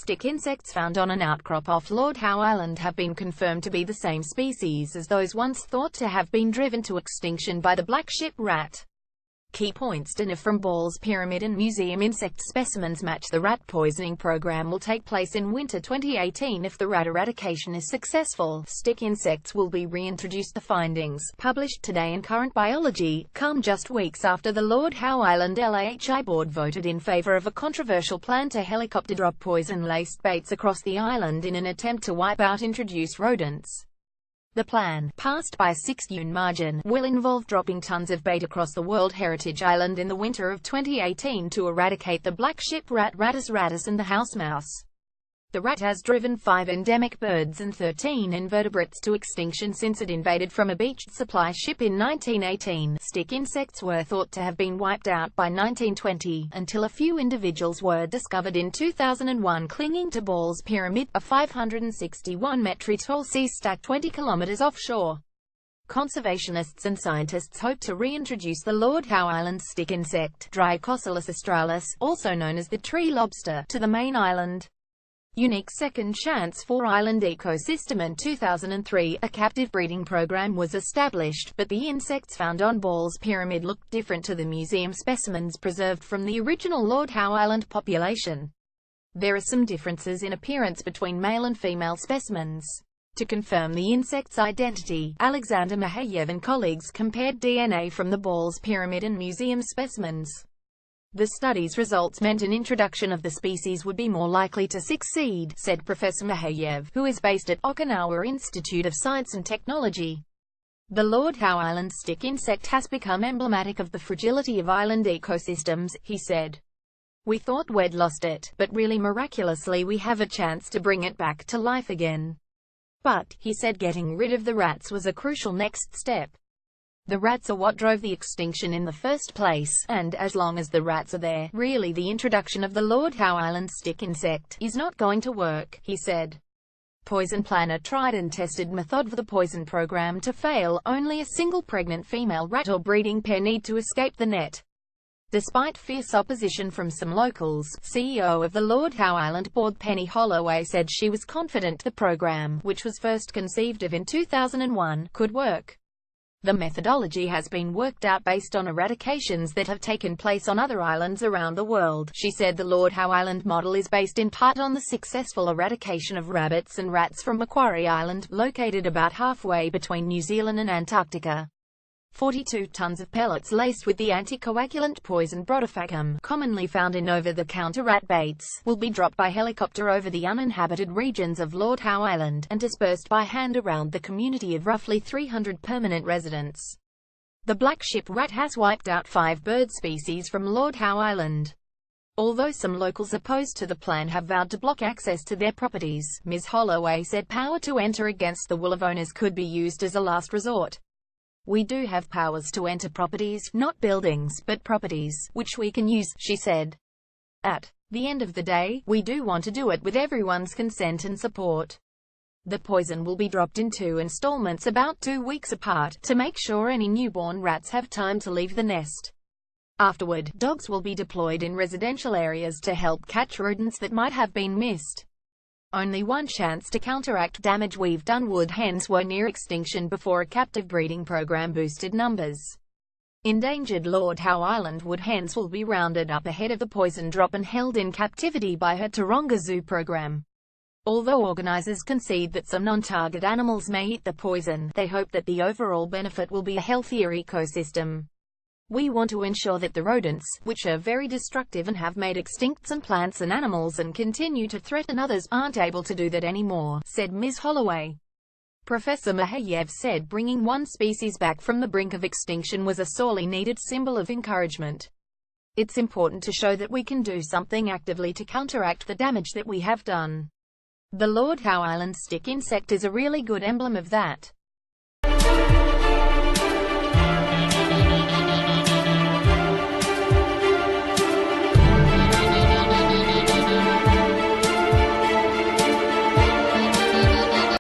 stick insects found on an outcrop off Lord Howe Island have been confirmed to be the same species as those once thought to have been driven to extinction by the black ship rat. Key points to know from Ball's Pyramid and Museum insect specimens match. The rat poisoning program will take place in winter 2018 if the rat eradication is successful. Stick insects will be reintroduced. The findings, published today in Current Biology, come just weeks after the Lord Howe Island LAHI board voted in favor of a controversial plan to helicopter drop poison-laced baits across the island in an attempt to wipe out introduced rodents. The plan, passed by a 6-1 margin, will involve dropping tons of bait across the World Heritage Island in the winter of 2018 to eradicate the black ship rat, Rattus rattus, and the house mouse. The rat has driven 5 endemic birds and 13 invertebrates to extinction since it invaded from a beached supply ship in 1918. Stick insects were thought to have been wiped out by 1920, until a few individuals were discovered in 2001 clinging to Ball's Pyramid, a 561-metre tall sea stack 20 kilometers offshore. Conservationists and scientists hope to reintroduce the Lord Howe Island stick insect, Drycocelus australis, also known as the tree lobster, to the main island. Unique second chance for island ecosystem. In 2003, a captive breeding program was established, but the insects found on Ball's Pyramid looked different to the museum specimens preserved from the original Lord Howe Island population. There are some differences in appearance between male and female specimens. To confirm the insect's identity, Alexander Mahayev and colleagues compared DNA from the Ball's Pyramid and museum specimens. The study's results meant an introduction of the species would be more likely to succeed, said Professor Mahayev, who is based at Okinawa Institute of Science and Technology. The Lord Howe Island stick insect has become emblematic of the fragility of island ecosystems, he said. We thought we'd lost it, but really miraculously we have a chance to bring it back to life again. But, he said, getting rid of the rats was a crucial next step. The rats are what drove the extinction in the first place, and, as long as the rats are there, really the introduction of the Lord Howe Island stick insect is not going to work, he said. Poison Planner tried and tested method for the poison program to fail. Only a single pregnant female rat or breeding pair need to escape the net. Despite fierce opposition from some locals, CEO of the Lord Howe Island board Penny Holloway said she was confident the program, which was first conceived of in 2001, could work. The methodology has been worked out based on eradications that have taken place on other islands around the world. She said the Lord Howe Island model is based in part on the successful eradication of rabbits and rats from Macquarie Island, located about halfway between New Zealand and Antarctica. 42 tons of pellets laced with the anticoagulant poison brodifacoum, commonly found in over-the-counter rat baits, will be dropped by helicopter over the uninhabited regions of Lord Howe Island, and dispersed by hand around the community of roughly 300 permanent residents. The black ship rat has wiped out 5 bird species from Lord Howe Island. Although some locals opposed to the plan have vowed to block access to their properties, Ms. Holloway said power to enter against the will of owners could be used as a last resort. We do have powers to enter properties, not buildings, but properties, which we can use, she said. At the end of the day, we do want to do it with everyone's consent and support. The poison will be dropped in 2 installments about 2 weeks apart, to make sure any newborn rats have time to leave the nest. Afterward, dogs will be deployed in residential areas to help catch rodents that might have been missed. Only one chance to counteract damage we've done. Wood hens were near extinction before a captive breeding program boosted numbers. Endangered Lord Howe Island wood hens will be rounded up ahead of the poison drop and held in captivity by her Taronga Zoo program. Although organizers concede that some non-target animals may eat the poison, they hope that the overall benefit will be a healthier ecosystem. We want to ensure that the rodents, which are very destructive and have made extinct some plants and animals and continue to threaten others, aren't able to do that anymore, said Ms. Holloway. Professor Mahayev said bringing one species back from the brink of extinction was a sorely needed symbol of encouragement. It's important to show that we can do something actively to counteract the damage that we have done. The Lord Howe Island stick insect is a really good emblem of that.